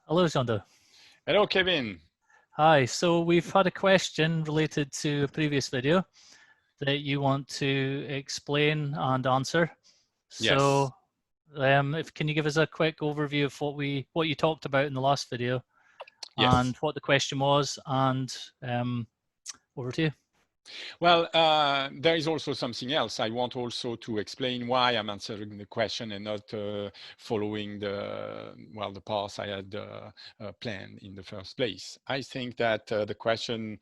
Hello, Jeando. Hello, Kevin. Hi. So we've had a question related to a previous video that you want to explain and answer. Yes. So, can you give us a quick overview of what you talked about in the last video, Yes. and what the question was, and over to you. Well, there is also something else. I want also to explain why I'm answering the question and not following the path I had planned in the first place. I think that the question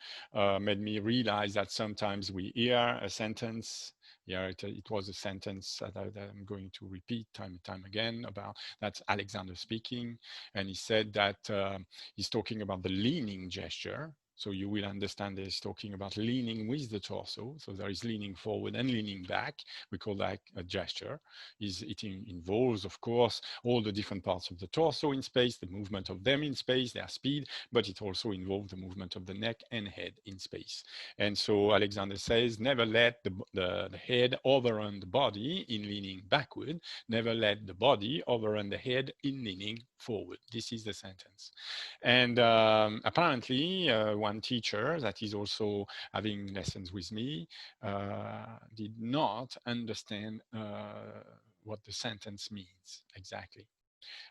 made me realize that sometimes we hear a sentence. Yeah, it was a sentence that I'm going to repeat time and time again about that's Alexander speaking. And he said that he's talking about the leaning gesture. So you will understand he's talking about leaning with the torso. So there is leaning forward and leaning back. We call that a gesture. It involves, of course, all the different parts of the torso in space, the movement of them in space, their speed, but it also involves the movement of the neck and head in space. And so Alexander says, never let the head overrun the body in leaning backward. Never let the body overrun the head in leaning forward. This is the sentence. And apparently, one teacher that is also having lessons with me did not understand what the sentence means exactly.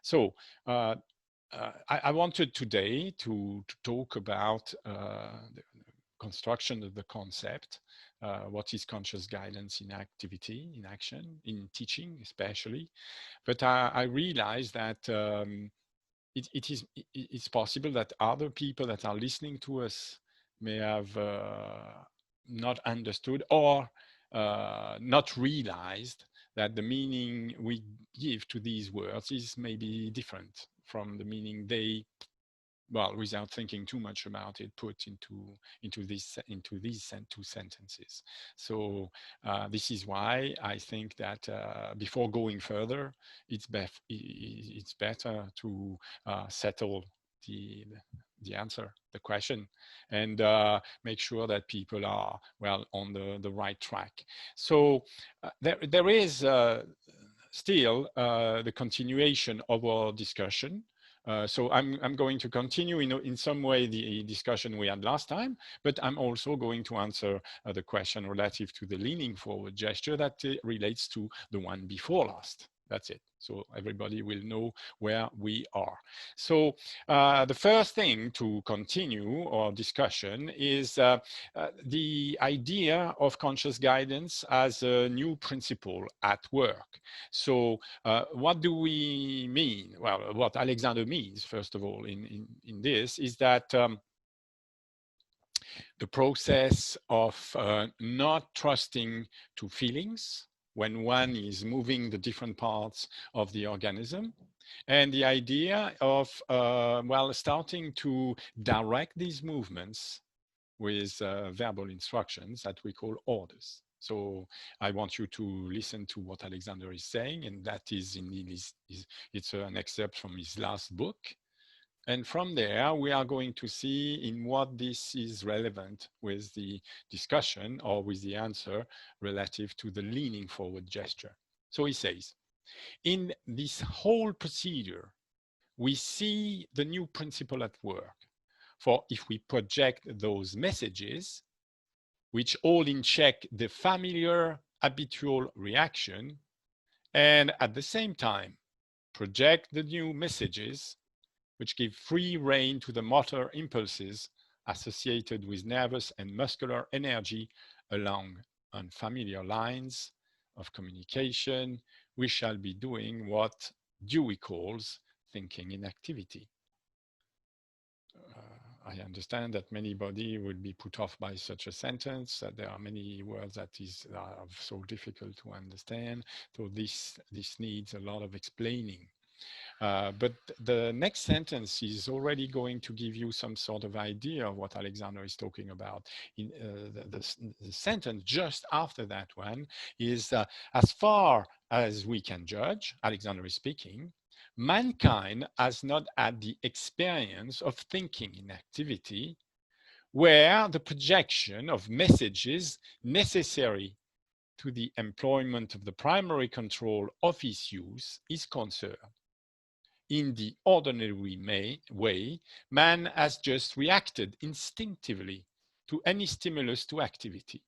So I wanted today to talk about the construction of the concept. What is conscious guidance in activity, in action, in teaching especially. But I realized that it's possible that other people that are listening to us may have not understood or not realized that the meaning we give to these words is maybe different from the meaning they, well, without thinking too much about it, put into these two sentences. So this is why I think that before going further, it's better to settle the answer, the question, and make sure that people are well on the right track. So there is still the continuation of our discussion. So I'm going to continue in some way the discussion we had last time, but I'm also going to answer the question relative to the leaning forward gesture that relates to the one before last. That's it. So everybody will know where we are. So the first thing to continue our discussion is the idea of conscious guidance as a new principle at work. So what do we mean? Well, what Alexander means, first of all, in this is that the process of not trusting to feelings when one is moving the different parts of the organism, and the idea of, well, starting to direct these movements with verbal instructions that we call orders. So I want you to listen to what Alexander is saying, and that is indeed it's an excerpt from his last book. And from there, we are going to see in what this is relevant with the discussion or with the answer relative to the leaning forward gesture. So he says, in this whole procedure, we see the new principle at work. For if we project those messages, which all in check the familiar habitual reaction, and at the same time project the new messages, which give free rein to the motor impulses associated with nervous and muscular energy along unfamiliar lines of communication, we shall be doing what Dewey calls thinking in activity. I understand that anybody would be put off by such a sentence, that there are many words that are so difficult to understand. So this needs a lot of explaining. But the next sentence is already going to give you some sort of idea of what Alexander is talking about. In the sentence just after that one is, as far as we can judge, Alexander is speaking, mankind has not had the experience of thinking in activity where the projection of messages necessary to the employment of the primary control of its use is concerned. in the ordinary way, man has just reacted instinctively to any stimulus to activity.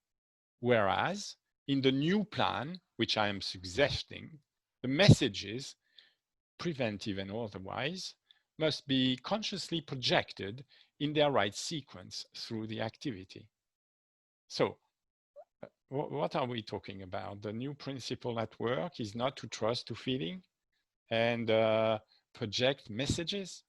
Whereas in the new plan, which I am suggesting, the messages, preventive and otherwise, must be consciously projected in their right sequence through the activity. So, what are we talking about? The new principle at work is not to trust to feeling and project messages.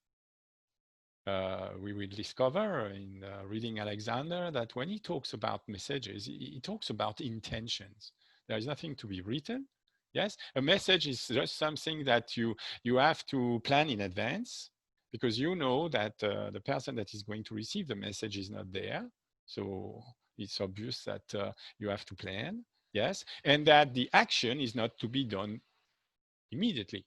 We will discover in reading Alexander that when he talks about messages, he talks about intentions. There is nothing to be written. Yes, a message is just something that you have to plan in advance, because you know that the person that is going to receive the message is not there. So it's obvious that you have to plan. Yes, and that the action is not to be done immediately.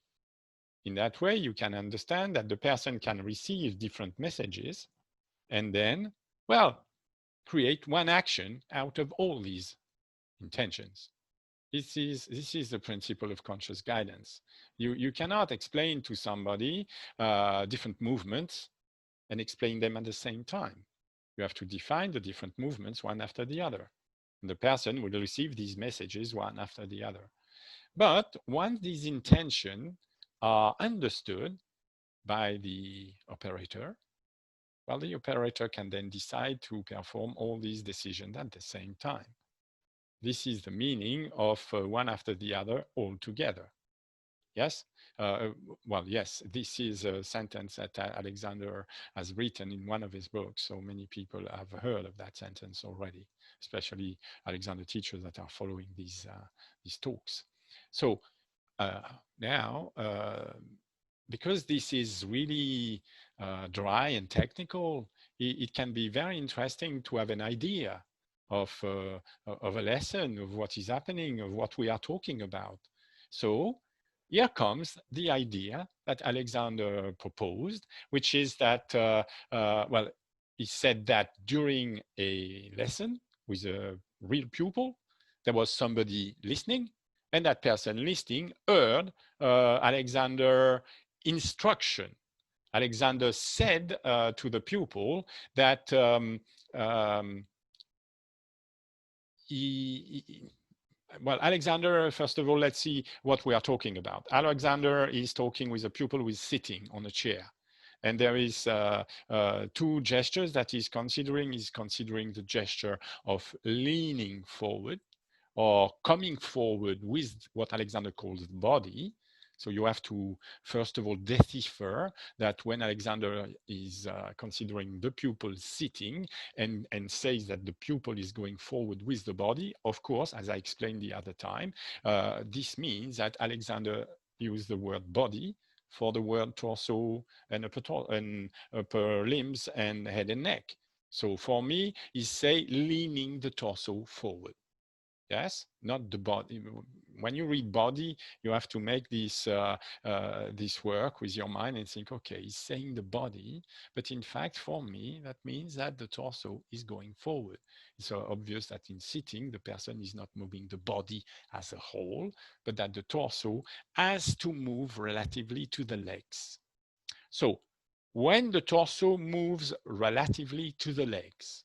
In that way, you can understand that the person can receive different messages and then, well, create one action out of all these intentions. This is the principle of conscious guidance. You cannot explain to somebody different movements and explain them at the same time. You have to define the different movements one after the other. And the person will receive these messages one after the other. But once these intentions are understood by the operator, well, the operator can then decide to perform all these decisions at the same time. This is the meaning of one after the other all together. Yes? Well, yes, this is a sentence that Alexander has written in one of his books. So many people have heard of that sentence already, especially Alexander teachers that are following these talks. So now, because this is really dry and technical, it can be very interesting to have an idea of a lesson, of what is happening, of what we are talking about. So here comes the idea that Alexander proposed, which is that, well, he said that during a lesson with a real pupil, there was somebody listening, and that person listening heard Alexander's instruction. Alexander said to the pupil that well, Alexander, first of all, let's see what we are talking about. Alexander is talking with a pupil who is sitting on a chair. And there is two gestures that he's considering. He's considering the gesture of leaning forward or coming forward with what Alexander calls the body. So you have to, first of all, decipher that when Alexander is considering the pupil sitting and says that the pupil is going forward with the body, of course, as I explained the other time, this means that Alexander used the word body for the word torso and upper limbs and head and neck. So for me, he say leaning the torso forward. Yes, not the body. When you read body, you have to make this this work with your mind and think, okay, he's saying the body, but in fact, for me, that means that the torso is going forward. It's so obvious that in sitting, the person is not moving the body as a whole, but that the torso has to move relatively to the legs. So when the torso moves relatively to the legs,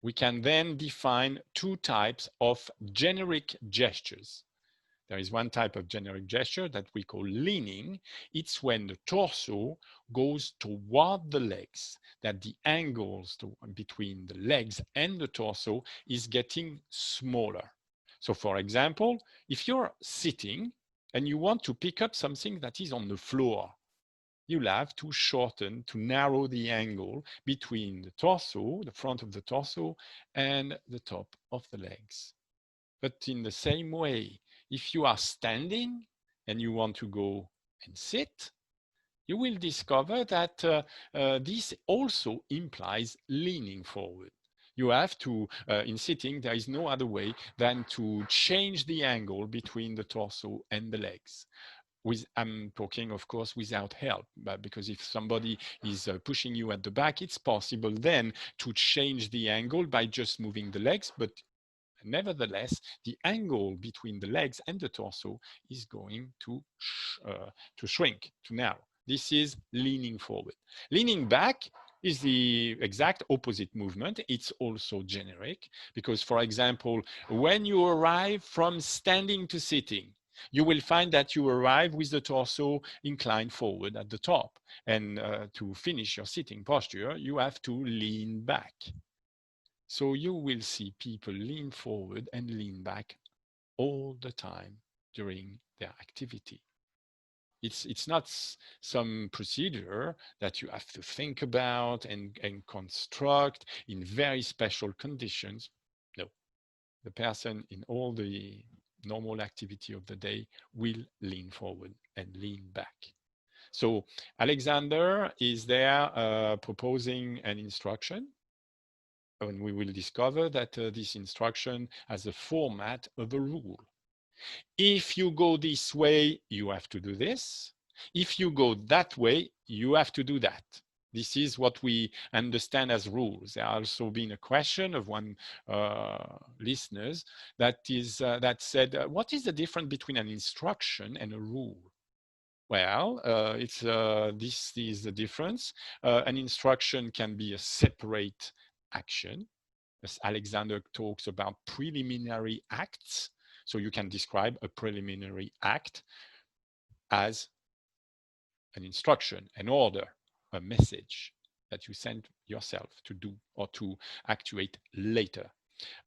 we can then define two types of generic gestures. There is one type of generic gesture that we call leaning. It's when the torso goes toward the legs, that the angles between the legs and the torso is getting smaller. So for example, if you're sitting and you want to pick up something that is on the floor, you'll have to shorten, to narrow the angle between the torso, the front of the torso, and the top of the legs. But in the same way, if you are standing and you want to go and sit, you will discover that this also implies leaning forward. You have to, in sitting, there is no other way than to change the angle between the torso and the legs. I'm talking, of course, without help, but because if somebody is pushing you at the back, it's possible then to change the angle by just moving the legs, but nevertheless, the angle between the legs and the torso is going to shrink, to narrow. This is leaning forward. Leaning back is the exact opposite movement. It's also generic because, for example, when you arrive from standing to sitting, you will find that you arrive with the torso inclined forward at the top. And to finish your sitting posture, you have to lean back. So you will see people lean forward and lean back all the time during their activity. It's not some procedure that you have to think about and construct in very special conditions. No, the person in all the normal activity of the day will lean forward and lean back. So Alexander is there proposing an instruction, and we will discover that this instruction has a format of a rule. If you go this way, you have to do this. If you go that way, you have to do that. This is what we understand as rules. There has also been a question of one listeners that said, what is the difference between an instruction and a rule? Well, this is the difference. An instruction can be a separate action. As Alexander talks about preliminary acts. So you can describe a preliminary act as an instruction, an order, a message that you send yourself to do or to actuate later.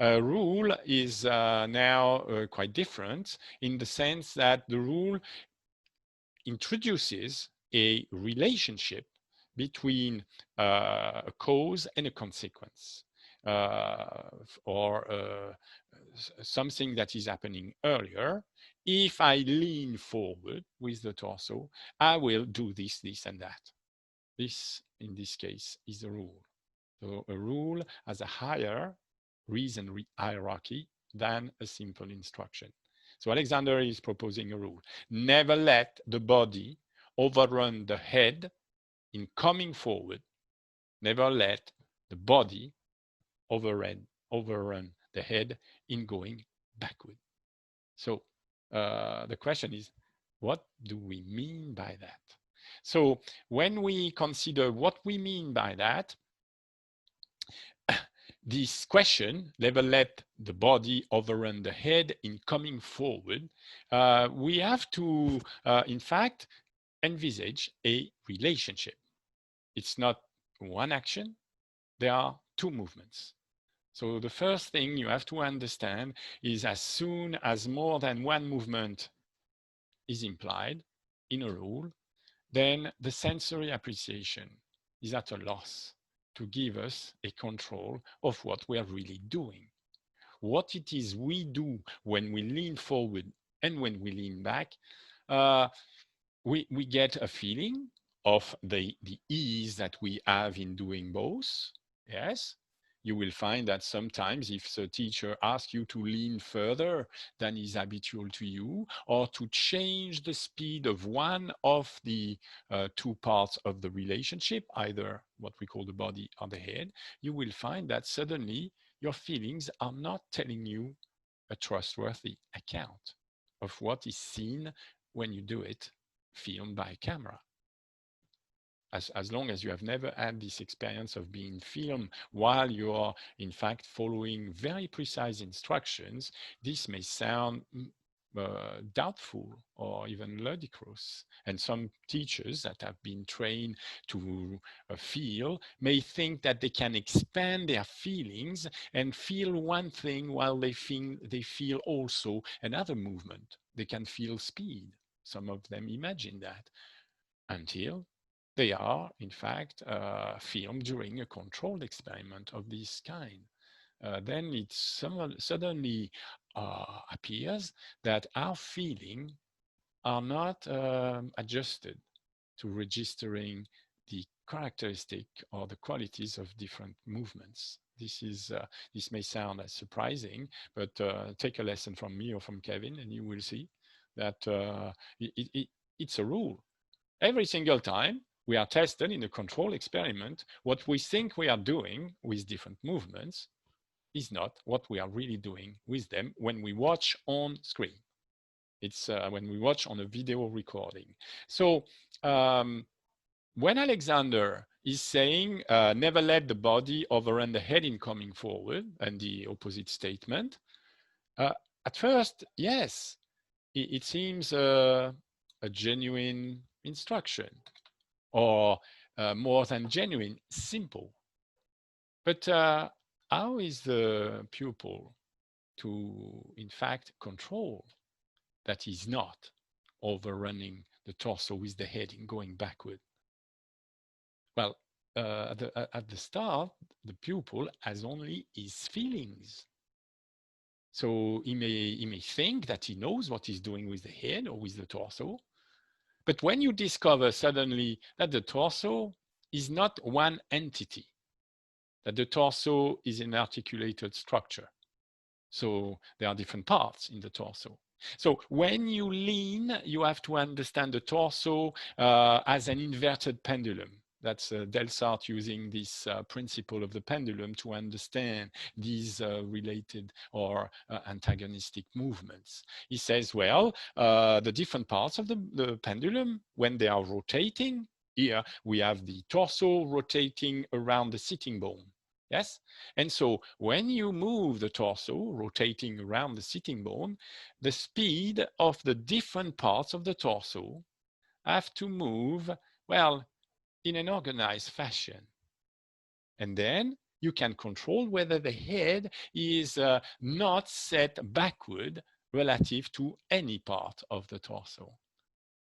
A rule is now quite different in the sense that the rule introduces a relationship between a cause and a consequence. Or something that is happening earlier. If I lean forward with the torso, I will do this, this, and that. This, in this case, is a rule. So a rule has a higher reason hierarchy than a simple instruction. So Alexander is proposing a rule. Never let the body overrun the head in coming forward. Never let the body overrun the head in going backward. So the question is, what do we mean by that? So when we consider what we mean by that, this question, never let the body overrun the head in coming forward, we have to, in fact, envisage a relationship. It's not one action, there are two movements. So the first thing you have to understand is as soon as more than one movement is implied in a rule, then the sensory appreciation is at a loss to give us a control of what we are really doing. What it is we do when we lean forward and when we lean back, we get a feeling of the ease that we have in doing both. Yes, you will find that sometimes if the teacher asks you to lean further than is habitual to you, or to change the speed of one of the two parts of the relationship, either what we call the body or the head, you will find that suddenly your feelings are not telling you a trustworthy account of what is seen when you do it filmed by camera. As long as you have never had this experience of being filmed while you are in fact following very precise instructions, this may sound doubtful or even ludicrous. And some teachers that have been trained to feel may think that they can expand their feelings and feel one thing while they feel also another movement. They can feel speed. Some of them imagine that until they are, in fact, filmed during a controlled experiment of this kind. Then it suddenly appears that our feelings are not adjusted to registering the characteristic or the qualities of different movements. This may sound surprising, but take a lesson from me or from Kevin, and you will see that it's a rule. Every single time we are tested in a control experiment, what we think we are doing with different movements is not what we are really doing with them when we watch on screen. It's when we watch on a video recording. So when Alexander is saying, never let the body overrun the head in coming forward, and the opposite statement, at first, yes, it seems a genuine instruction, or more than genuine, simple. But how is the pupil to, in fact, control that he's not overrunning the torso with the head in going backward? Well, at the start, the pupil has only his feelings. So he may think that he knows what he's doing with the head or with the torso. But when you discover suddenly that the torso is not one entity, that the torso is an articulated structure, so there are different parts in the torso. So when you lean, you have to understand the torso as an inverted pendulum. That's Delsart using this principle of the pendulum to understand these related or antagonistic movements. He says, well, the different parts of the pendulum, when they are rotating, here we have the torso rotating around the sitting bone. Yes? And so when you move the torso, rotating around the sitting bone, the speed of the different parts of the torso have to move, well, in an organized fashion. And then you can control whether the head is not set backward relative to any part of the torso.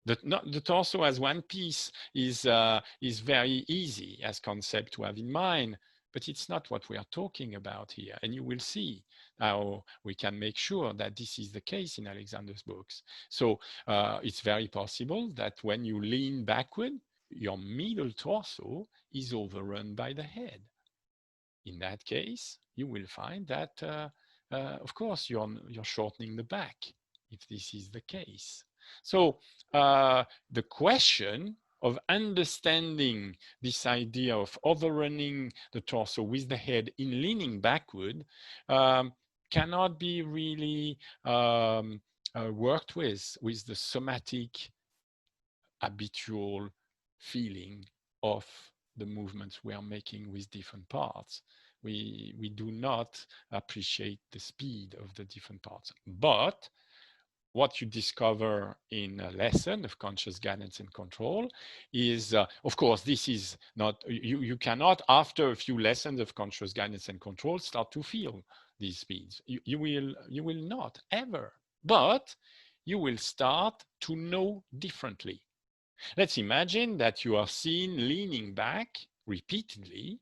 The torso as one piece is very easy as concept to have in mind, but it's not what we are talking about here. And you will see how we can make sure that this is the case in Alexander's books. So it's very possible that when you lean backward, your middle torso is overrun by the head. In that case, you will find that, of course, you're shortening the back if this is the case. So the question of understanding this idea of overrunning the torso with the head in leaning backward cannot be really worked with the somatic habitual feeling of the movements we are making with different parts. We do not appreciate the speed of the different parts. But what you discover in a lesson of conscious guidance and control is, of course, this is not, you cannot, after a few lessons of conscious guidance and control, start to feel these speeds. You will not ever, but you will start to know differently. Let's imagine that you are seen leaning back repeatedly,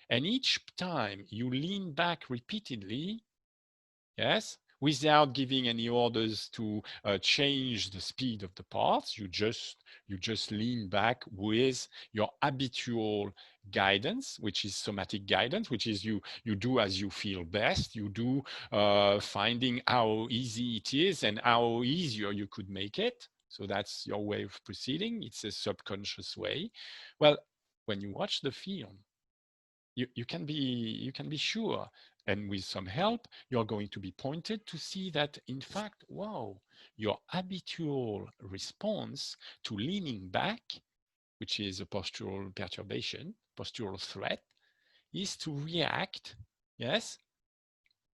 and each time you lean back repeatedly, yes, without giving any orders to change the speed of the parts, you just lean back with your habitual guidance, which is somatic guidance, which is you do as you feel best. You do finding how easy it is and how easier you could make it. So that's your way of proceeding. It's a subconscious way. Well, when you watch the film, you can be sure, and with some help, you're going to be pointed to see that, in fact, wow, your habitual response to leaning back, which is a postural perturbation, postural threat, is to react, yes,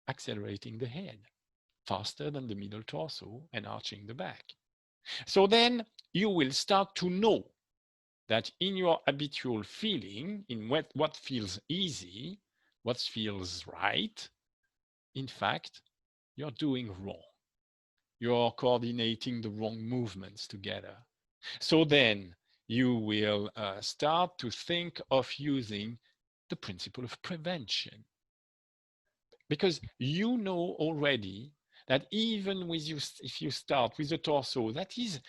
accelerating the head faster than the middle torso and arching the back. So then you will start to know that in your habitual feeling, in what feels easy, what feels right, in fact, you're doing wrong. You're coordinating the wrong movements together. So then you will start to think of using the principle of prevention. Because you know already that even with you, if you start with a torso that is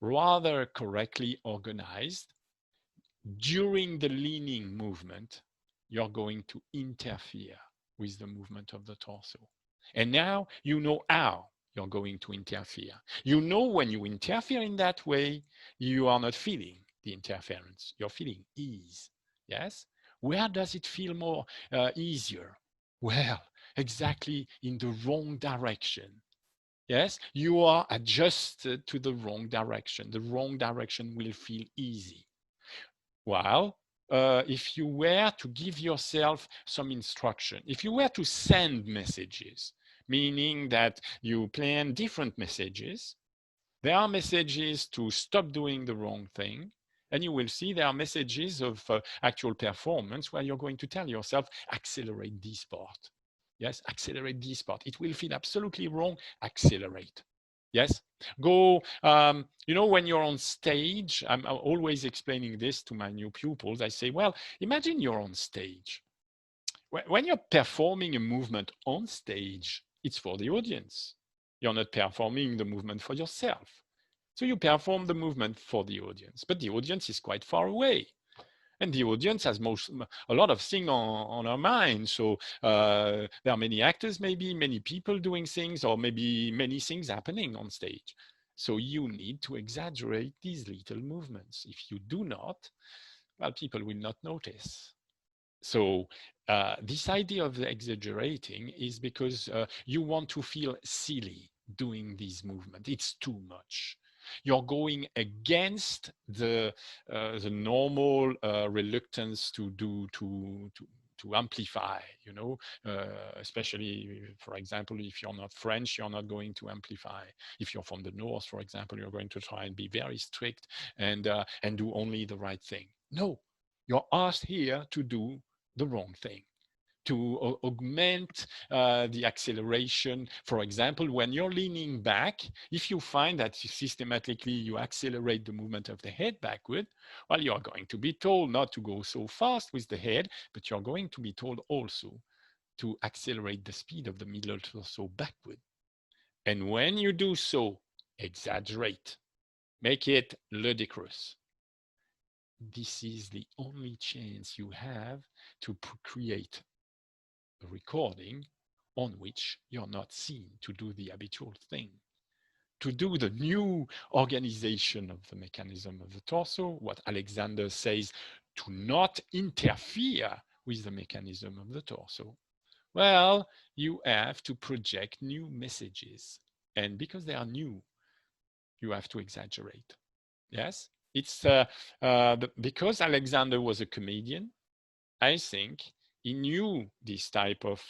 rather correctly organized, during the leaning movement, you're going to interfere with the movement of the torso. And now you know how you're going to interfere. You know when you interfere in that way, you are not feeling the interference. You're feeling ease. Yes? Where does it feel more easier? Well, exactly in the wrong direction. Yes, you are adjusted to the wrong direction. The wrong direction will feel easy. While if you were to give yourself some instruction, if you were to send messages, meaning that you plan different messages, there are messages to stop doing the wrong thing. And you will see there are messages of actual performance where you're going to tell yourself, accelerate this part. Yes, accelerate this part. It will feel absolutely wrong. Accelerate. Yes, go. When you're on stage, I'm always explaining this to my new pupils. I say, well, imagine you're on stage. When you're performing a movement on stage, it's for the audience. You're not performing the movement for yourself. So you perform the movement for the audience, but the audience is quite far away. And the audience has a lot of things on our mind. So there are many actors, maybe many people doing things, or maybe many things happening on stage. So you need to exaggerate these little movements. If you do not, well, people will not notice. So this idea of exaggerating is because you want to feel silly doing this movement. It's too much. You're going against the normal reluctance to amplify, especially, for example, if you're not French, you're not going to amplify. If you're from the North, for example, you're going to try and be very strict and do only the right thing. No, you're asked here to do the wrong thing, to augment the acceleration. For example, when you're leaning back, if you find that systematically you accelerate the movement of the head backward, well, you're going to be told not to go so fast with the head, but you're going to be told also to accelerate the speed of the middle torso backward. And when you do so, exaggerate, make it ludicrous. This is the only chance you have to create a recording on which you're not seen to do the habitual thing. To do the new organization of the mechanism of the torso, what Alexander says, to not interfere with the mechanism of the torso. Well, you have to project new messages. And because they are new, you have to exaggerate. Yes, it's because Alexander was a comedian. I think he knew this type of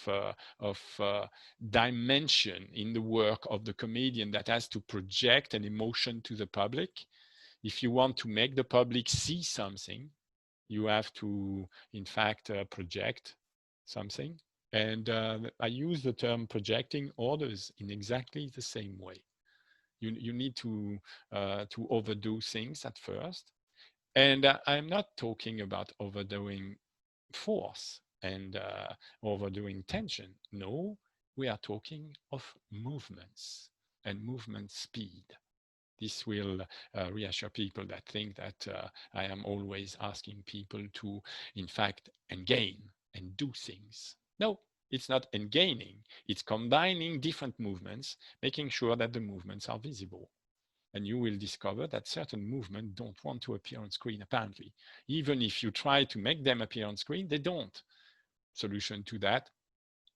dimension in the work of the comedian that has to project an emotion to the public. If you want to make the public see something, you have to, in fact, project something. And I use the term projecting orders in exactly the same way. You need to overdo things at first. And I'm not talking about overdoing force and overdoing tension. No, we are talking of movements and movement speed. This will reassure people that think that I am always asking people to, in fact, engain and do things. No, it's not engaining. It's combining different movements, making sure that the movements are visible. And you will discover that certain movements don't want to appear on screen, apparently. Even if you try to make them appear on screen, they don't. Solution to that?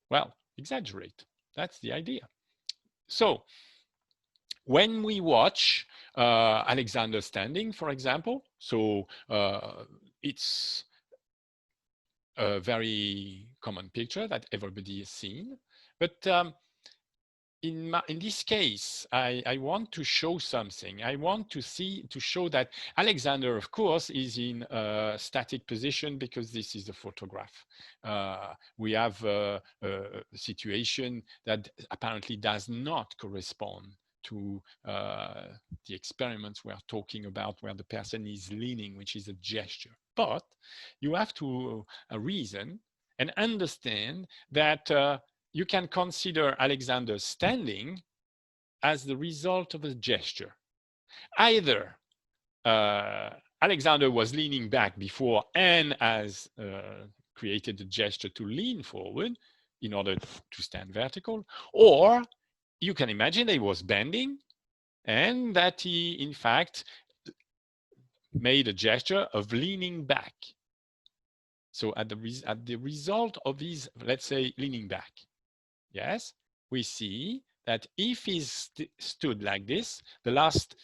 Well, exaggerate. That's the idea. So when we watch Alexander standing, for example, so it's a very common picture that everybody has seen. But in this case, I want to show something. I want to show that Alexander, of course, is in a static position because this is a photograph. We have a situation that apparently does not correspond to the experiments we're talking about where the person is leaning, which is a gesture. But you have to reason and understand that you can consider Alexander standing as the result of a gesture. Either Alexander was leaning back before and has created a gesture to lean forward in order to stand vertical, or you can imagine he was bending and that he, in fact, made a gesture of leaning back. So at the result of his, let's say, leaning back, yes, we see that if he stood like this, the last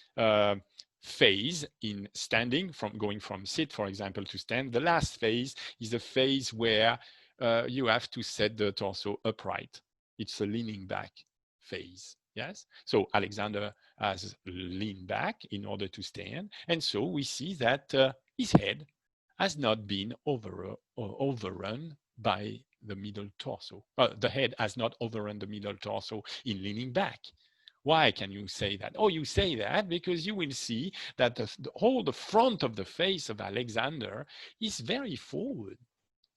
phase in standing, from going from sit, for example, to stand, the last phase is a phase where you have to set the torso upright. It's a leaning back phase. Yes. So Alexander has leaned back in order to stand. And so we see that his head has not been overrun by the middle torso. The head has not overrun the middle torso in leaning back. Why can you say that? Oh, you say that because you will see that the whole front of the face of Alexander is very forward.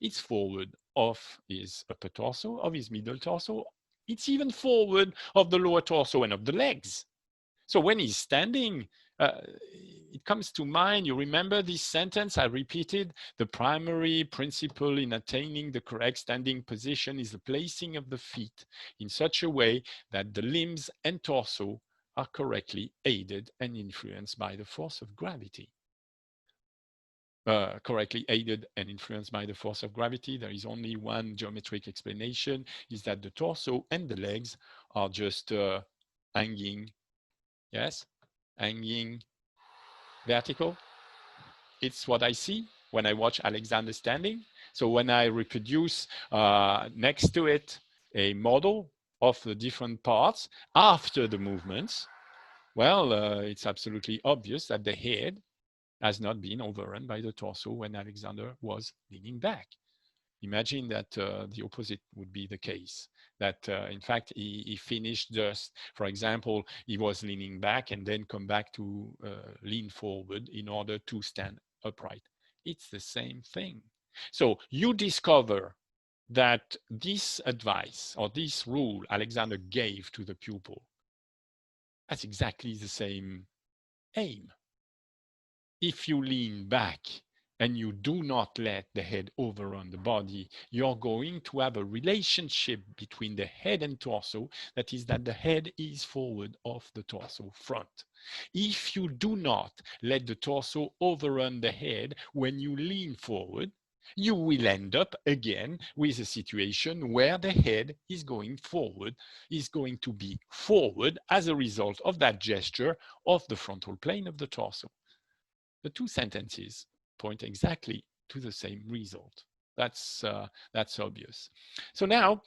It's forward of his upper torso, of his middle torso. It's even forward of the lower torso and of the legs. So when he's standing, it comes to mind, you remember this sentence I repeated, the primary principle in attaining the correct standing position is the placing of the feet in such a way that the limbs and torso are correctly aided and influenced by the force of gravity. Correctly aided and influenced by the force of gravity. There is only one geometric explanation, is that the torso and the legs are just hanging, yes, hanging vertical. It's what I see when I watch Alexander standing. So when I reproduce next to it a model of the different parts after the movements, well, it's absolutely obvious that the head has not been overrun by the torso when Alexander was leaning back. Imagine that the opposite would be the case, that in fact he finished just, for example, he was leaning back and then come back to lean forward in order to stand upright. It's the same thing. So you discover that this advice or this rule Alexander gave to the pupil has exactly the same aim. If you lean back and you do not let the head overrun the body, you're going to have a relationship between the head and torso, that is that the head is forward of the torso front. If you do not let the torso overrun the head when you lean forward, you will end up again with a situation where the head is going forward, is going to be forward as a result of that gesture of the frontal plane of the torso. The two sentences point exactly to the same result. That's obvious. So now,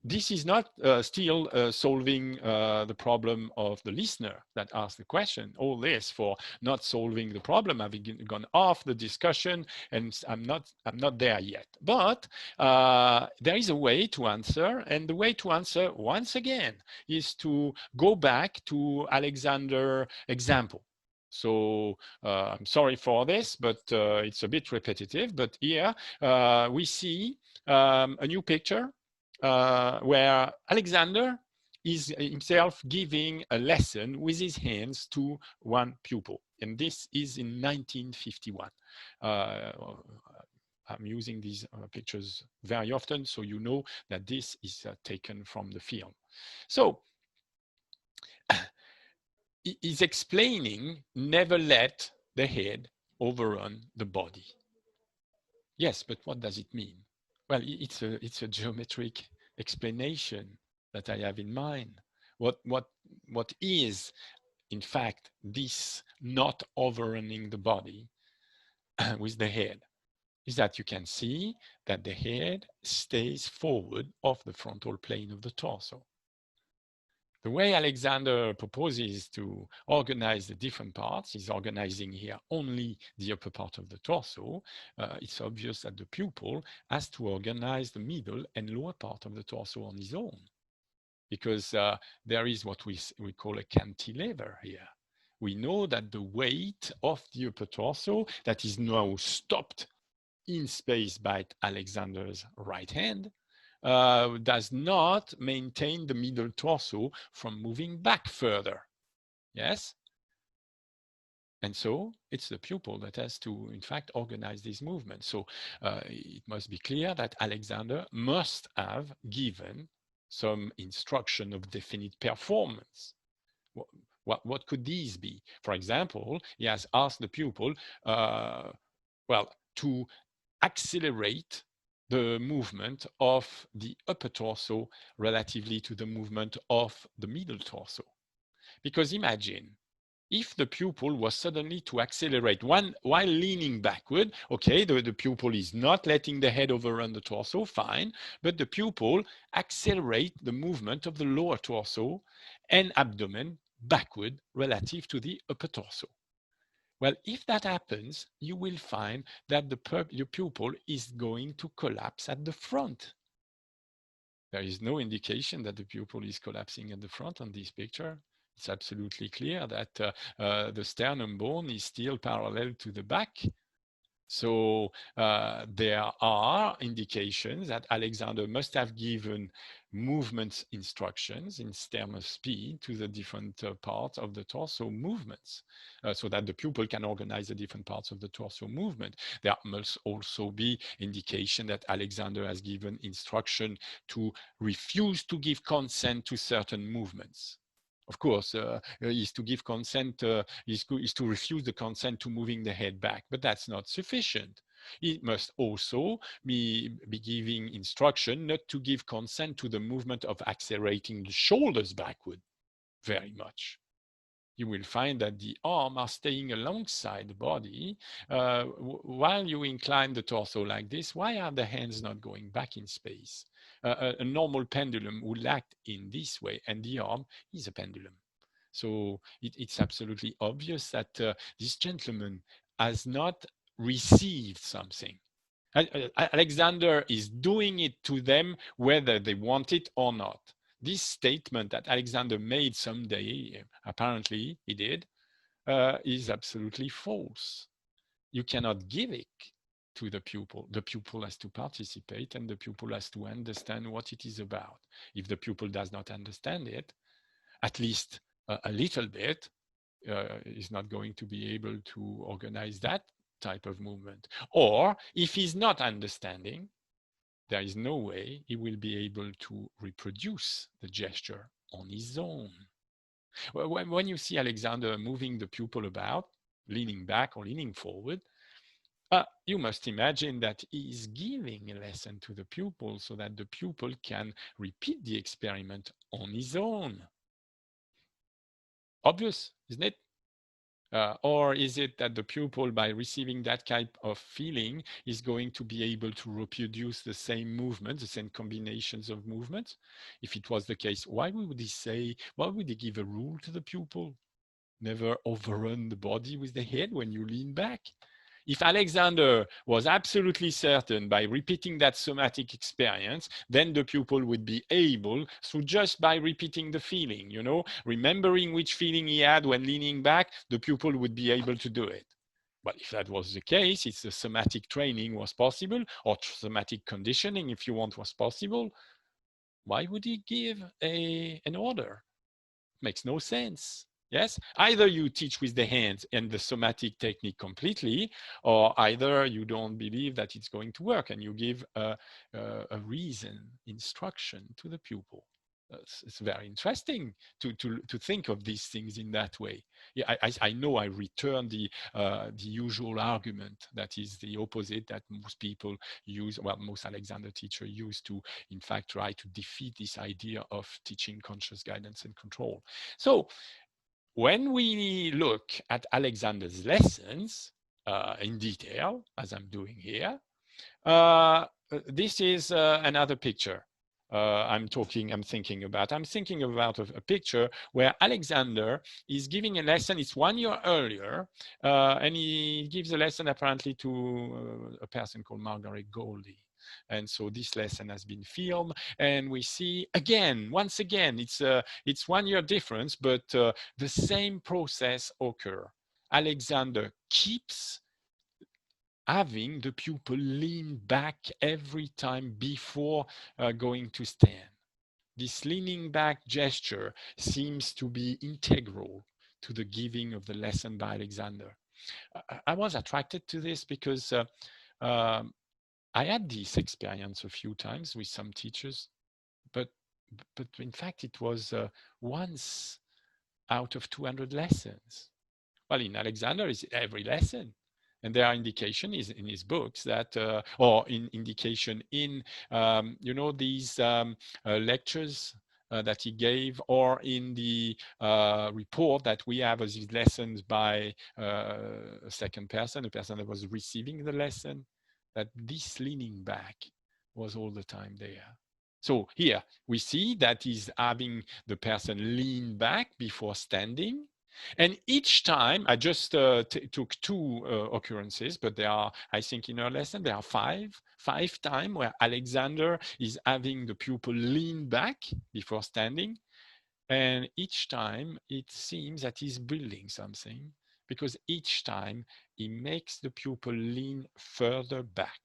this is not still solving the problem of the listener that asked the question. All this for not solving the problem. I've gone off the discussion, and I'm not there yet. But there is a way to answer, and the way to answer once again is to go back to Alexander's example. So I'm sorry for this, but it's a bit repetitive. But here we see a new picture where Alexander is himself giving a lesson with his hands to one pupil. And this is in 1951. I'm using these pictures very often, so you know that this is taken from the film. So is explaining never let the head overrun the body. Yes, but what does it mean? Well, it's a geometric explanation that I have in mind. What is, in fact, this not overrunning the body with the head? Is that you can see that the head stays forward of the frontal plane of the torso. The way Alexander proposes to organize the different parts is organizing here only the upper part of the torso. It's obvious that the pupil has to organize the middle and lower part of the torso on his own, because there is what we call a cantilever here. We know that the weight of the upper torso that is now stopped in space by Alexander's right hand does not maintain the middle torso from moving back further. Yes? And so it's the pupil that has to, in fact, organize this movement. So it must be clear that Alexander must have given some instruction of definite performance. What could these be? For example, he has asked the pupil, well, to accelerate the movement of the upper torso relatively to the movement of the middle torso. Because imagine, if the pupil was suddenly to accelerate while leaning backward, okay, the pupil is not letting the head overrun the torso, fine, but the pupil accelerate the movement of the lower torso and abdomen backward relative to the upper torso. Well, if that happens, you will find that your pupil is going to collapse at the front. There is no indication that the pupil is collapsing at the front on this picture. It's absolutely clear that the sternum bone is still parallel to the back. So there are indications that Alexander must have given movement instructions in terms of speed to the different parts of the torso movements so that the pupil can organize the different parts of the torso movement. There must also be indication that Alexander has given instruction to refuse to give consent to certain movements. Of course, is to give consent, is to refuse the consent to moving the head back, but that's not sufficient. It must also be giving instruction not to give consent to the movement of accelerating the shoulders backward very much. You will find that the arms are staying alongside the body while you incline the torso like this. Why are the hands not going back in space? A normal pendulum would act in this way, and the arm is a pendulum. So it's absolutely obvious that this gentleman has not received something. Alexander is doing it to them whether they want it or not. This statement that Alexander made someday, apparently he did, is absolutely false. You cannot give it to the pupil. The pupil has to participate and the pupil has to understand what it is about. If the pupil does not understand it, at least a little bit, is not going to be able to organize that type of movement. Or if he's not understanding, there is no way he will be able to reproduce the gesture on his own. When you see Alexander moving the pupil about, leaning back or leaning forward, you must imagine that he is giving a lesson to the pupil so that the pupil can repeat the experiment on his own. Obvious, isn't it? Or is it that the pupil, by receiving that type of feeling, is going to be able to reproduce the same movements, the same combinations of movements? If it was the case, why would he give a rule to the pupil? Never overrun the body with the head when you lean back. If Alexander was absolutely certain by repeating that somatic experience, then the pupil would be able, so just by repeating the feeling, remembering which feeling he had when leaning back, the pupil would be able to do it. But if that was the case, if the somatic training was possible, or somatic conditioning, if you want, was possible, why would he give an order? Makes no sense. Yes, either you teach with the hands and the somatic technique completely, or either you don't believe that it's going to work and you give a reason, instruction to the pupil. It's very interesting to think of these things in that way. Yeah, I know I return the usual argument that is the opposite that most people use, well, most Alexander teachers use to, in fact, try to defeat this idea of teaching conscious guidance and control. So when we look at Alexander's lessons in detail, as I'm doing here, this is another picture. I'm thinking about a picture where Alexander is giving a lesson. It's 1 year earlier, and he gives a lesson apparently to a person called Margaret Goldie. And so this lesson has been filmed, and we see once again, it's 1 year difference, but the same process occur. Alexander keeps having the pupil lean back every time before going to stand. This leaning back gesture seems to be integral to the giving of the lesson by Alexander. I was attracted to this because I had this experience a few times with some teachers, but in fact it was once out of 200 lessons. Well, in Alexander, it's every lesson. And there are indication is in his books that, or in indication in, you know, these lectures that he gave, or in the report that we have as his lessons by a second person, a person that was receiving the lesson, that this leaning back was all the time there. So here we see that he's having the person lean back before standing. And each time, I just took two occurrences, but there are, I think in our lesson, there are five times where Alexander is having the pupil lean back before standing. And each time it seems that he's building something, because each time he makes the pupil lean further back.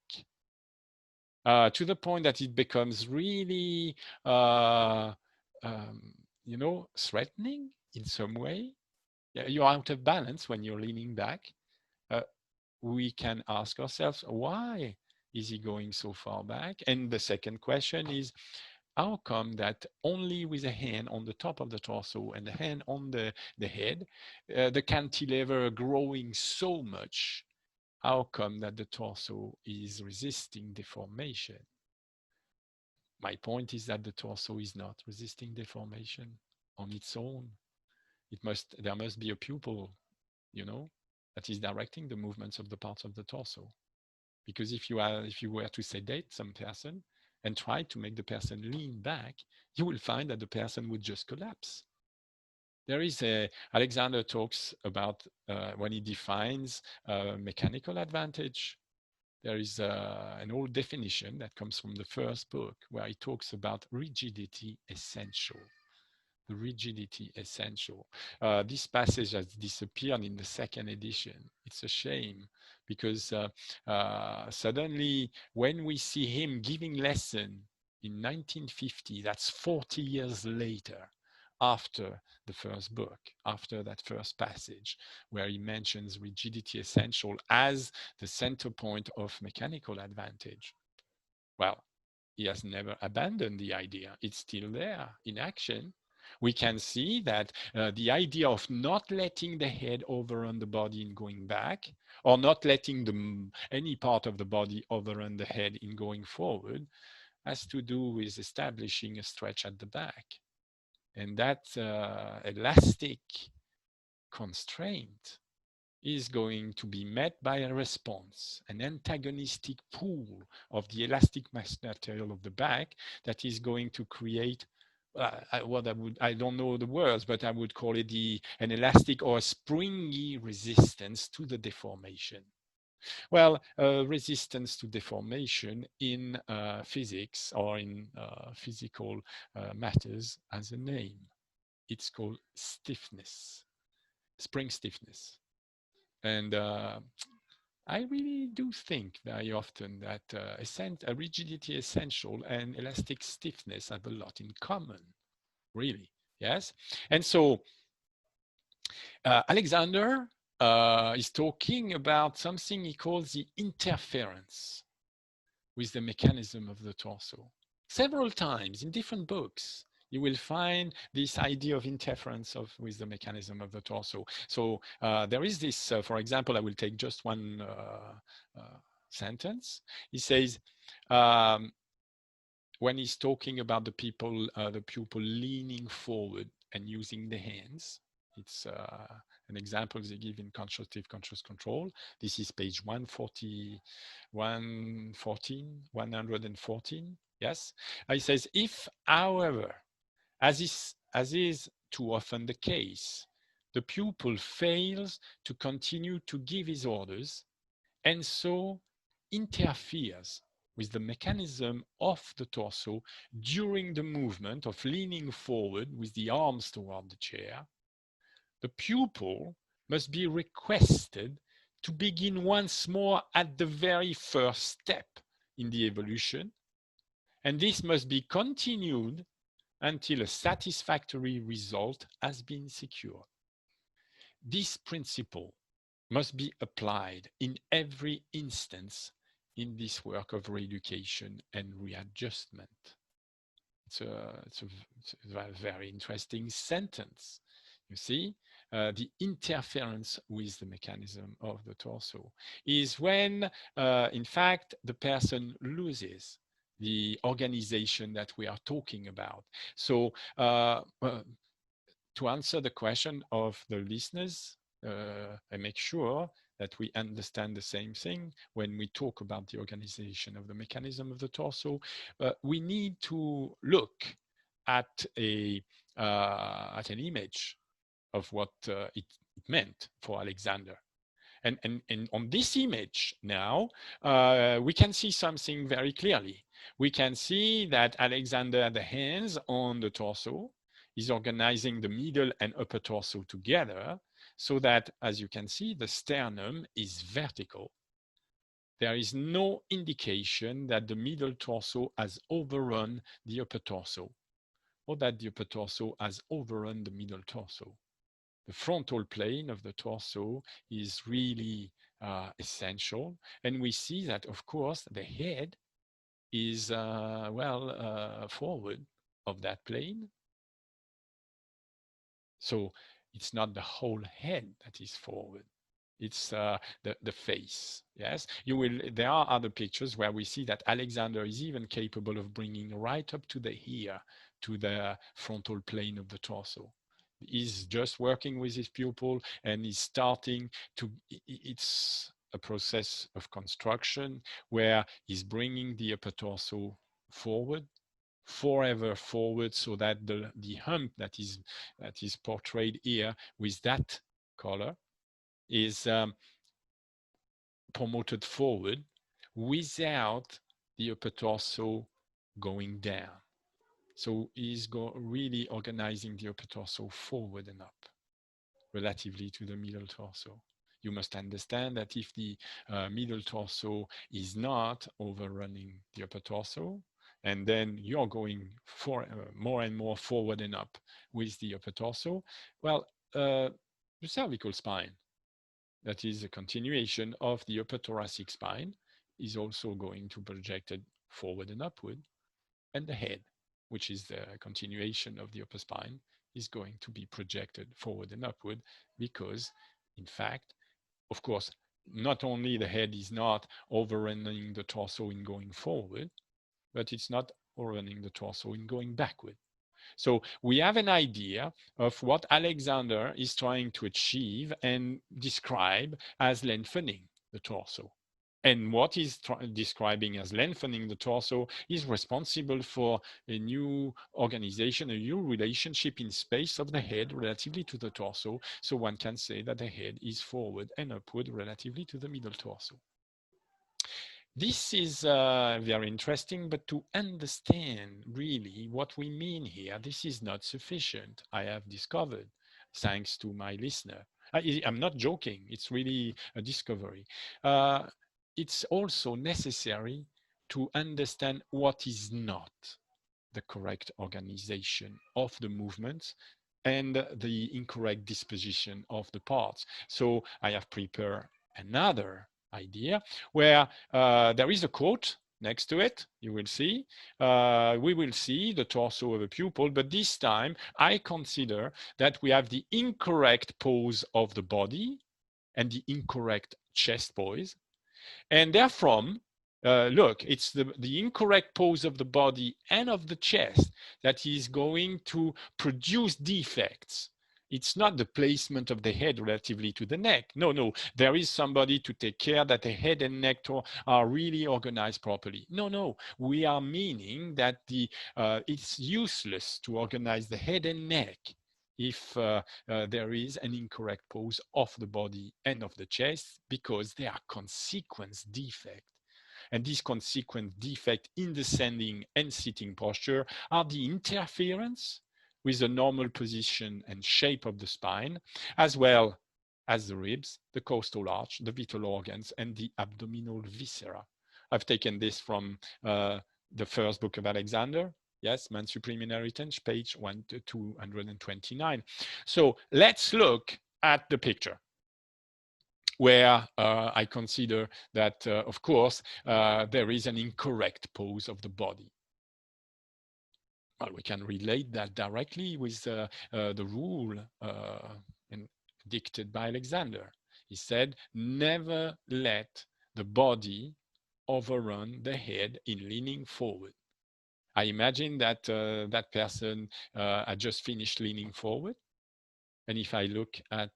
To the point that it becomes really, you know, threatening in some way. You're out of balance when you're leaning back. We can ask ourselves, why is he going so far back? And the second question is, how come that only with a hand on the top of the torso and the hand on the head, the cantilever growing so much, how come that the torso is resisting deformation? My point is that the torso is not resisting deformation on its own. There must be a pupil, you know, that is directing the movements of the parts of the torso. Because if you were to sedate some person and try to make the person lean back, you will find that the person would just collapse. There is Alexander talks about, when he defines mechanical advantage, there is an old definition that comes from the first book where he talks about rigidity essential. The rigidity essential. This passage has disappeared in the second edition. It's a shame, because suddenly when we see him giving lesson in 1950, that's 40 years later, after the first book, after that first passage, where he mentions rigidity essential as the center point of mechanical advantage. Well, he has never abandoned the idea. It's still there in action. We can see that the idea of not letting the head overrun the body in going back, or not letting any part of the body overrun the head in going forward, has to do with establishing a stretch at the back. And that elastic constraint is going to be met by a response, an antagonistic pool of the elastic material of the back that is going to create I don't know the words, but I would call it an elastic or a springy resistance to the deformation. Well, resistance to deformation in physics or in physical matters has a name. It's called stiffness, spring stiffness. And I really do think very often that rigidity essential and elastic stiffness have a lot in common, really, yes? And so Alexander is talking about something he calls the interference with the mechanism of the torso. Several times in different books, you will find this idea of interference with the mechanism of the torso. So there is this, for example, I will take just one sentence. He says, when he's talking about the pupil leaning forward and using the hands, it's an example they give in constructive conscious control. This is page 114, yes? He says, if, however, as is too often the case, the pupil fails to continue to give his orders and so interferes with the mechanism of the torso during the movement of leaning forward with the arms toward the chair, the pupil must be requested to begin once more at the very first step in the evolution, and this must be continued until a satisfactory result has been secured. This principle must be applied in every instance in this work of reeducation and readjustment. It's a very interesting sentence. You see, the interference with the mechanism of the torso is when, in fact, the person loses the organization that we are talking about. So to answer the question of the listeners, I make sure that we understand the same thing when we talk about the organization of the mechanism of the torso. We need to look at an image of what it meant for Alexander. And on this image now, we can see something very clearly. We can see that Alexander had the hands on the torso, is organizing the middle and upper torso together so that, as you can see, the sternum is vertical. There is no indication that the middle torso has overrun the upper torso or that the upper torso has overrun the middle torso. The frontal plane of the torso is really essential. And we see that, of course, the head is, forward of that plane. So it's not the whole head that is forward. It's the face, yes? There are other pictures where we see that Alexander is even capable of bringing right up to the ear, to the frontal plane of the torso. He's just working with his pupil and he's starting to, it's a process of construction where he's bringing the upper torso forward, forever forward, so that the hump that is portrayed here with that color is promoted forward without the upper torso going down. So he's really organizing the upper torso forward and up relatively to the middle torso. You must understand that if the middle torso is not overrunning the upper torso, and then you're going more and more forward and up with the upper torso, well, the cervical spine, that is a continuation of the upper thoracic spine, is also going to be projected forward and upward, and the head, which is the continuation of the upper spine, is going to be projected forward and upward because, in fact, of course, not only the head is not overrunning the torso in going forward, but it's not overrunning the torso in going backward. So we have an idea of what Alexander is trying to achieve and describe as lengthening the torso. And what he's describing as lengthening the torso is responsible for a new organization, a new relationship in space of the head relatively to the torso. So one can say that the head is forward and upward relatively to the middle torso. This is very interesting, but to understand really what we mean here, this is not sufficient, I have discovered, thanks to my listener. I'm not joking, it's really a discovery. It's also necessary to understand what is not the correct organization of the movements and the incorrect disposition of the parts. So I have prepared another idea where there is a quote next to it. You will see, we will see the torso of a pupil, but this time I consider that we have the incorrect pose of the body and the incorrect chest pose. And therefrom, look, it's the incorrect pose of the body and of the chest that is going to produce defects. It's not the placement of the head relatively to the neck. No, there is somebody to take care that the head and neck are really organized properly. No, we are meaning that it's useless to organize the head and neck if there is an incorrect pose of the body and of the chest, because they are consequence defect. And these consequence defect in the standing and sitting posture are the interference with the normal position and shape of the spine, as well as the ribs, the costal arch, the vital organs, and the abdominal viscera. I've taken this from the first book of Alexander. Yes, Man Supreme Inheritance, page 229. So let's look at the picture where I consider that, of course, there is an incorrect pose of the body. Well, we can relate that directly with the rule dictated by Alexander. He said, never let the body overrun the head in leaning forward. I imagine that that person had just finished leaning forward. And if I look at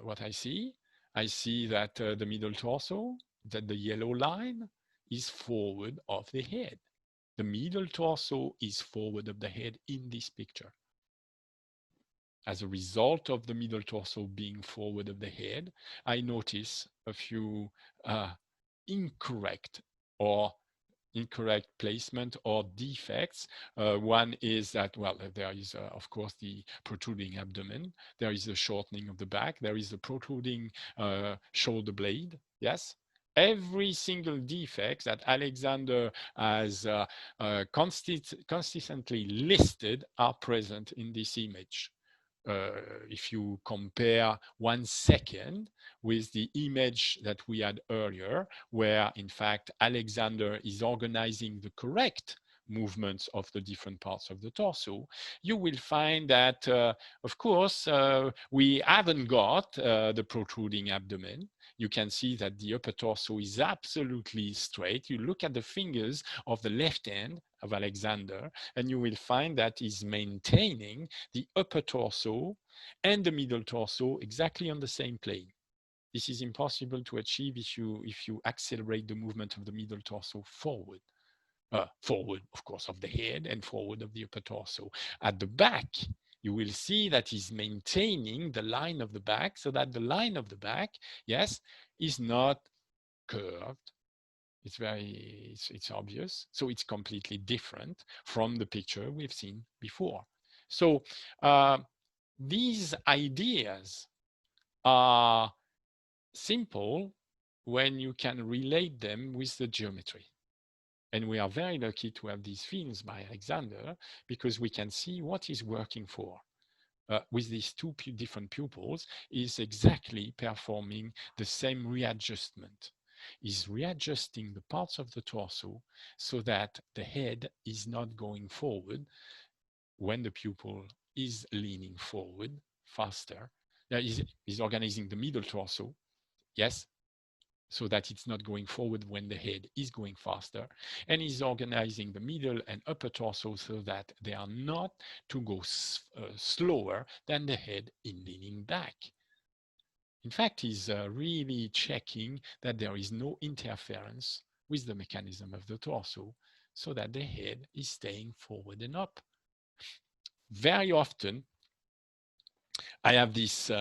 what I see that the middle torso, that the yellow line is forward of the head. The middle torso is forward of the head in this picture. As a result of the middle torso being forward of the head, I notice a few incorrect placement or defects. One is that, well, there is, of course, the protruding abdomen. There is the shortening of the back. There is the protruding shoulder blade. Yes. Every single defect that Alexander has consistently listed are present in this image. If you compare 1 second with the image that we had earlier, where in fact Alexander is organizing the correct movements of the different parts of the torso, you will find that, of course, we haven't got the protruding abdomen. You can see that the upper torso is absolutely straight. You look at the fingers of the left hand of Alexander, and you will find that he's maintaining the upper torso and the middle torso exactly on the same plane. This is impossible to achieve if you accelerate the movement of the middle torso forward. Forward, of course, of the head and forward of the upper torso. At the back, you will see that he's maintaining the line of the back, so that the line of the back, yes, is not curved. It's obvious. So it's completely different from the picture we've seen before. So these ideas are simple when you can relate them with the geometry. And we are very lucky to have these films by Alexander, because we can see what is working for. With these two different pupils, is exactly performing the same readjustment. Is readjusting the parts of the torso so that the head is not going forward when the pupil is leaning forward faster. Is organizing the middle torso, yes, so that it's not going forward when the head is going faster, and is organizing the middle and upper torso so that they are not to go slower than the head in leaning back. In fact, he's really checking that there is no interference with the mechanism of the torso, so that the head is staying forward and up. Very often, I have this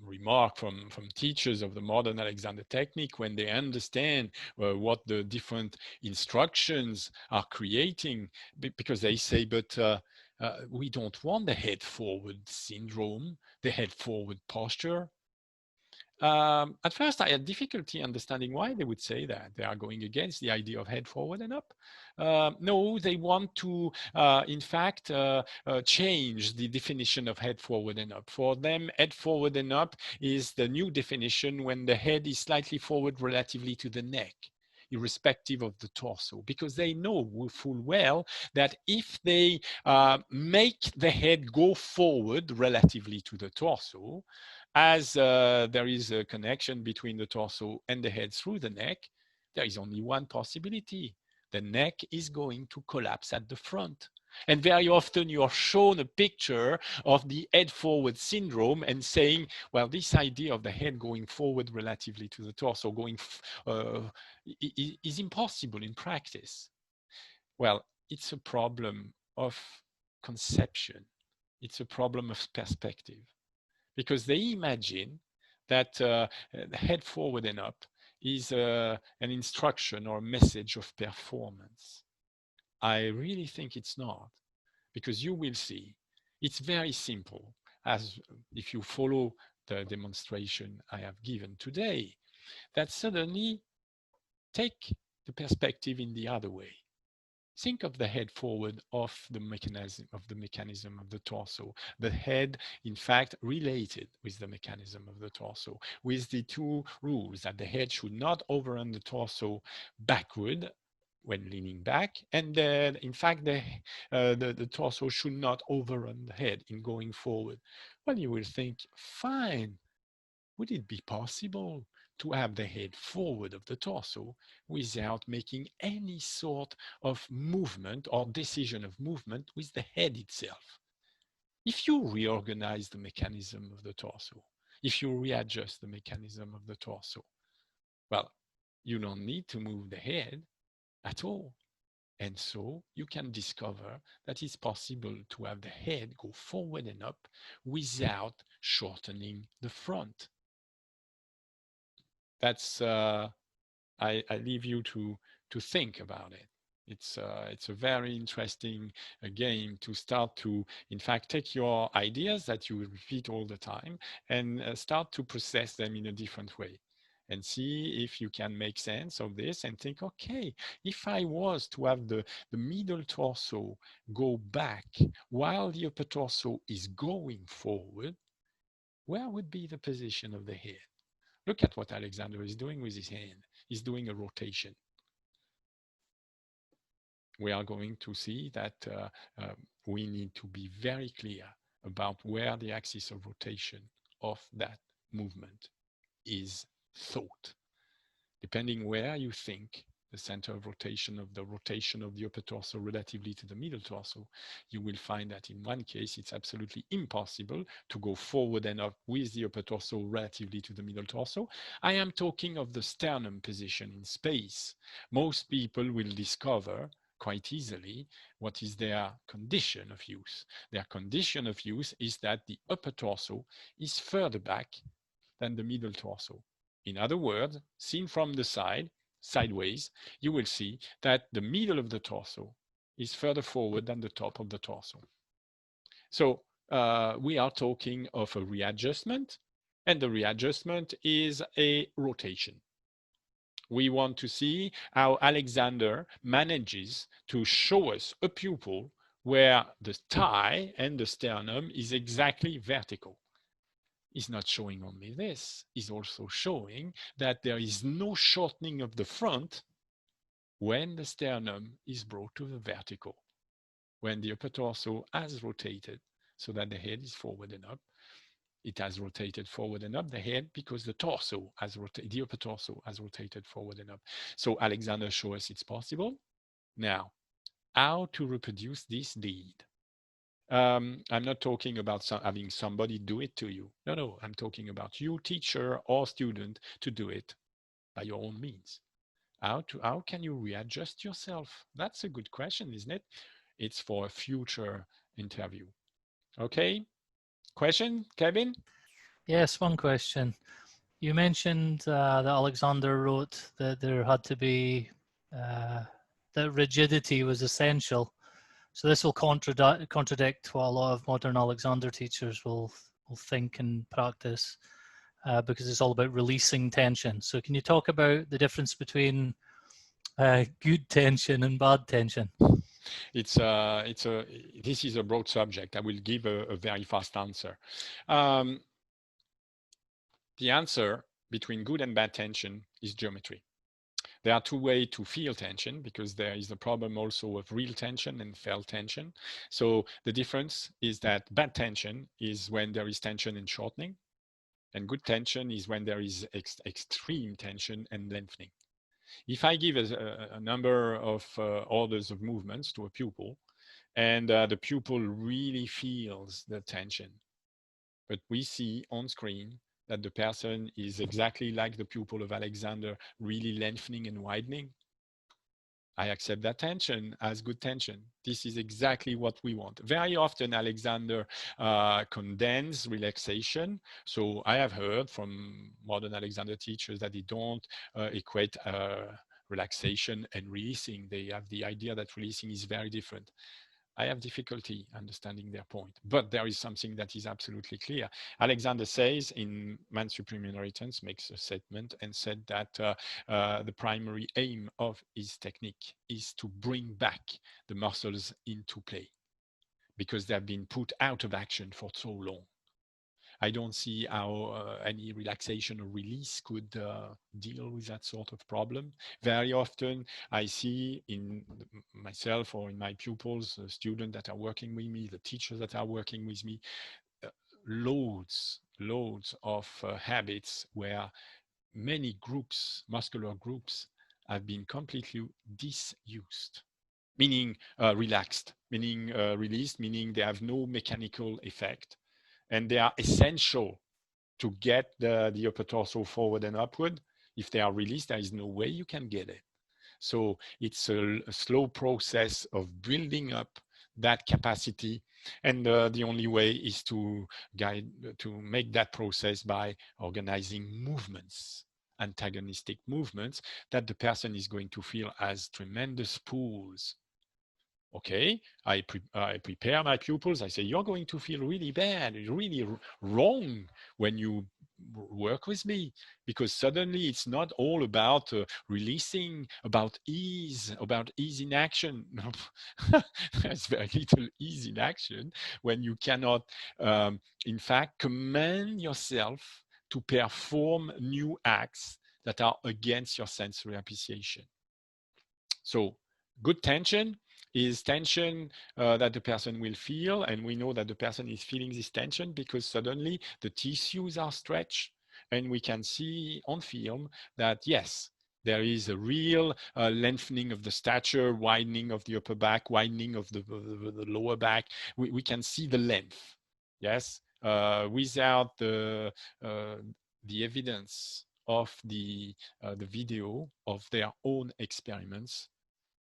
remark from teachers of the modern Alexander technique when they understand what the different instructions are creating, because they say, but we don't want the head forward syndrome, the head forward posture. At first, I had difficulty understanding why they would say that. They are going against the idea of head forward and up. No, they want to, in fact, change the definition of head forward and up. For them, head forward and up is the new definition when the head is slightly forward relatively to the neck, irrespective of the torso, because they know full well that if they make the head go forward relatively to the torso, as there is a connection between the torso and the head through the neck, there is only one possibility. The neck is going to collapse at the front. And very often you are shown a picture of the head forward syndrome and saying, well, this idea of the head going forward relatively to the torso is impossible in practice. Well, it's a problem of conception. It's a problem of perspective. Because they imagine that head forward and up is an instruction or a message of performance. I really think it's not, because you will see it's very simple, as if you follow the demonstration I have given today, that suddenly take the perspective in the other way. Think of the head forward of the mechanism of the torso. The head, in fact, related with the mechanism of the torso, with the two rules that the head should not overrun the torso backward when leaning back, and then in fact the torso should not overrun the head in going forward. Well, you will think, fine, would it be possible to have the head forward of the torso without making any sort of movement or decision of movement with the head itself? If you reorganize the mechanism of the torso, if you readjust the mechanism of the torso, well, you don't need to move the head at all. And so you can discover that it's possible to have the head go forward and up without shortening the front. That's I leave you to think about it. It's a very interesting game to start to, in fact, take your ideas that you repeat all the time and start to process them in a different way and see if you can make sense of this and think, okay, if I was to have the middle torso go back while the upper torso is going forward, where would be the position of the head? Look at what Alexander is doing with his hand. He's doing a rotation. We are going to see that we need to be very clear about where the axis of rotation of that movement is thought. Depending where you think the center of rotation of the upper torso relatively to the middle torso, you will find that in one case, it's absolutely impossible to go forward and up with the upper torso relatively to the middle torso. I am talking of the sternum position in space. Most people will discover quite easily what is their condition of use. Their condition of use is that the upper torso is further back than the middle torso. In other words, seen from the side, sideways, you will see that the middle of the torso is further forward than the top of the torso. So we are talking of a readjustment, and the readjustment is a rotation. We want to see how Alexander manages to show us a pupil where the thigh and the sternum is exactly vertical. Is not showing only this, is also showing that there is no shortening of the front when the sternum is brought to the vertical, when the upper torso has rotated so that the head is forward and up. It has rotated forward and up the head because the torso has rotated, the upper torso has rotated forward and up. So Alexander shows us it's possible. Now, how to reproduce this deed? I'm not talking about having somebody do it to you. No, I'm talking about you, teacher or student, to do it by your own means. How can you readjust yourself? That's a good question, isn't it? It's for a future interview. Okay, question, Kevin? Yes, one question. You mentioned that Alexander wrote that there had to be, that rigidity was essential. So this will contradict what a lot of modern Alexander teachers will think and practice, because it's all about releasing tension. So can you talk about the difference between good tension and bad tension? This is a broad subject. I will give a very fast answer. The answer between good and bad tension is geometry. There are two ways to feel tension because there is the problem also of real tension and felt tension. So the difference is that bad tension is when there is tension and shortening, and good tension is when there is extreme tension and lengthening. If I give a number of orders of movements to a pupil, and the pupil really feels the tension, but we see on screen that the person is exactly like the pupil of Alexander, really lengthening and widening, I accept that tension as good tension. This is exactly what we want. Very often, Alexander condemns relaxation. So I have heard from modern Alexander teachers that they don't equate relaxation and releasing. They have the idea that releasing is very different. I have difficulty understanding their point, but there is something that is absolutely clear. Alexander says in Man's Supreme Inheritance, makes a statement and said that the primary aim of his technique is to bring back the muscles into play because they have been put out of action for so long. I don't see how any relaxation or release could deal with that sort of problem. Very often I see in myself or in my pupils, the students that are working with me, the teachers that are working with me, uh, loads of habits where many groups, muscular groups, have been completely disused, meaning relaxed, meaning released, meaning they have no mechanical effect. And they are essential to get the upper torso forward and upward. If they are released, there is no way you can get it. So it's a slow process of building up that capacity. And the only way is to make that process by organizing movements, antagonistic movements that the person is going to feel as tremendous pulls. Okay, I prepare my pupils. I say, you're going to feel really bad, really wrong when you work with me, because suddenly it's not all about releasing, about ease in action. There's very little ease in action when you cannot, in fact, command yourself to perform new acts that are against your sensory appreciation. So good tension is tension that the person will feel. And we know that the person is feeling this tension because suddenly the tissues are stretched. And we can see on film that, yes, there is a real lengthening of the stature, widening of the upper back, widening of the lower back. We can see the length, yes, without the evidence of the video of their own experiments.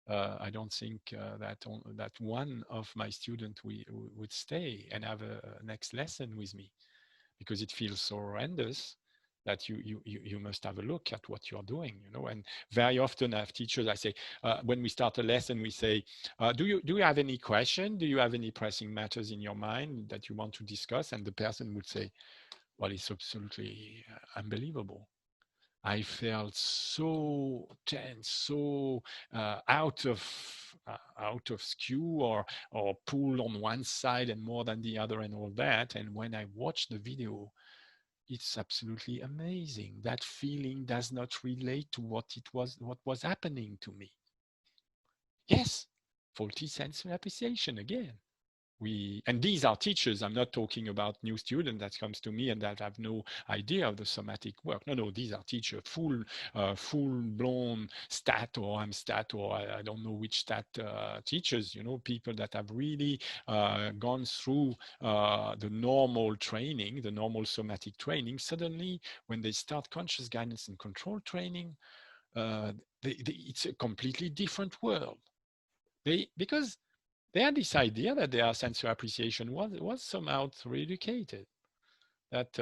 I don't think that one of my students would stay and have a next lesson with me, because it feels so horrendous that you must have a look at what you're doing, you know. And very often I have teachers, I say, when we start a lesson, we say, do you have any question? Do you have any pressing matters in your mind that you want to discuss? And the person would say, well, it's absolutely unbelievable. I felt so tense, so out of skew, or pulled on one side and more than the other and all that. And when I watched the video, it's absolutely amazing. That feeling does not relate to what was happening to me. Yes, faulty sensory appreciation again. And these are teachers. I'm not talking about new student that comes to me and that have no idea of the somatic work. No, these are teachers, full-blown stat, or I'm stat, or I don't know which stat teachers, you know, people that have really gone through the normal training, the normal somatic training. Suddenly, when they start conscious guidance and control training, it's a completely different world. Because they had this idea that their sensory appreciation was somehow re-educated, that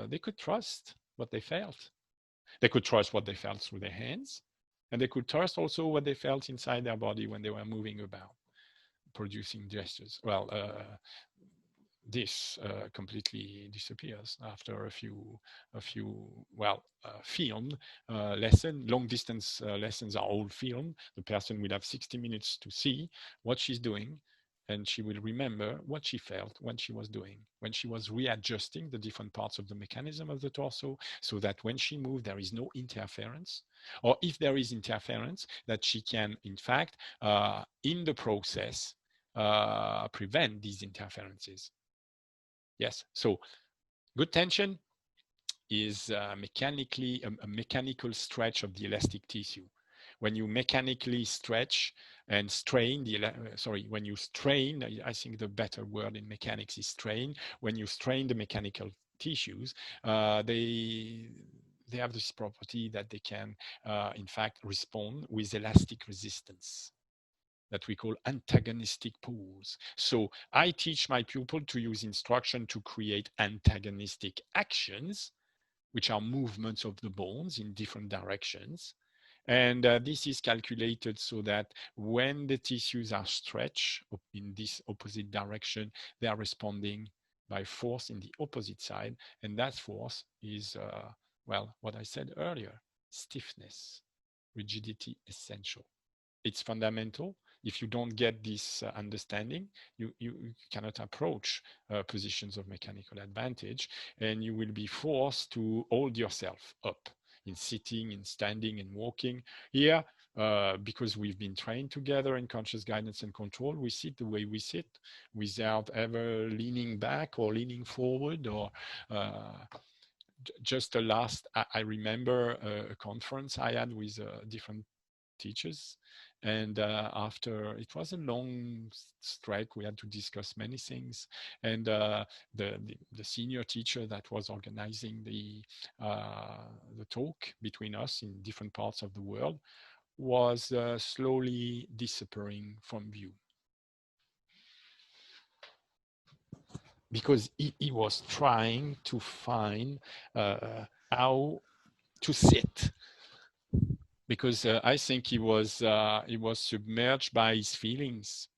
they could trust what they felt. They could trust what they felt through their hands, and they could trust also what they felt inside their body when they were moving about, producing gestures. Well, this completely disappears after a few filmed long distance lessons are all filmed. The person will have 60 minutes to see what she's doing, and she will remember what she felt when she was doing, when she was readjusting the different parts of the mechanism of the torso, so that when she moved there is no interference, or if there is interference, that she can in fact in the process prevent these interferences. Yes, so good tension is mechanically a mechanical stretch of the elastic tissue. When you mechanically stretch and strain when you strain, I think the better word in mechanics is strain. When you strain the mechanical tissues, they have this property that they can, in fact, respond with elastic resistance, that we call antagonistic pools. So I teach my pupil to use instruction to create antagonistic actions, which are movements of the bones in different directions. And this is calculated so that when the tissues are stretched in this opposite direction, they are responding by force in the opposite side. And that force is, what I said earlier, stiffness, rigidity essential. It's fundamental. If you don't get this understanding, you cannot approach positions of mechanical advantage, and you will be forced to hold yourself up in sitting, in standing, and walking. Here, because we've been trained together in conscious guidance and control, we sit the way we sit without ever leaning back or leaning forward or just the last, I remember a conference I had with different teachers, and after it was a long strike, we had to discuss many things, and the senior teacher that was organizing the talk between us in different parts of the world was slowly disappearing from view, because he was trying to find how to sit, because I think he was submerged by his feelings.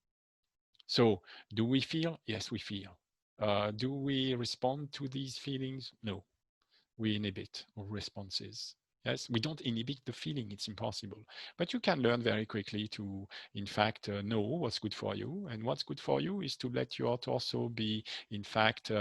So do we feel? Yes, we feel. Do we respond to these feelings? No, we inhibit our responses. Yes, we don't inhibit the feeling, it's impossible. But you can learn very quickly to, in fact, know what's good for you. And what's good for you is to let your torso be, in fact,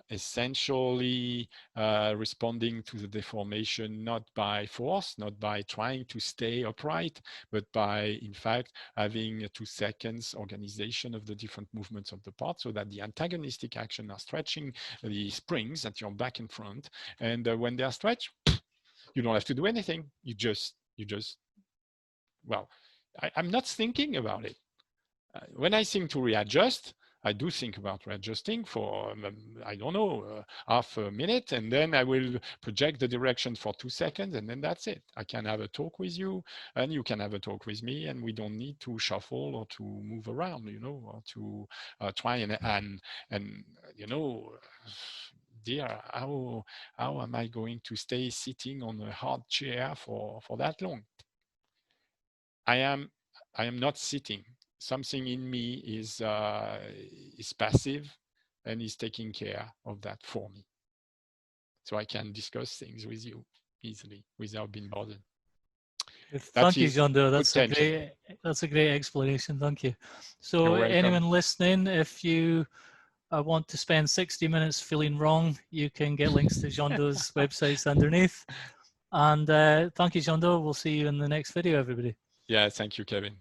essentially responding to the deformation, not by force, not by trying to stay upright, but by, in fact, having a 2 seconds organization of the different movements of the part, so that the antagonistic action are stretching the springs at your back and front. And when they are stretched, you don't have to do anything. You just, well, I'm not thinking about it. When I think to readjust, I do think about readjusting for, I don't know, half a minute, and then I will project the direction for 2 seconds, and then that's it. I can have a talk with you, and you can have a talk with me, and we don't need to shuffle or to move around, you know, or to try and you know, dear, how am I going to stay sitting on a hard chair for that long? I am not sitting. Something in me is passive and is taking care of that for me. So I can discuss things with you easily without being bothered. Thank you, Jeando. That's a great explanation. Thank you. So anyone listening, if you want to spend 60 minutes feeling wrong, you can get links to Jeando's websites underneath. And thank you, Jeando. We'll see you in the next video, everybody. Yeah, thank you, Kevin.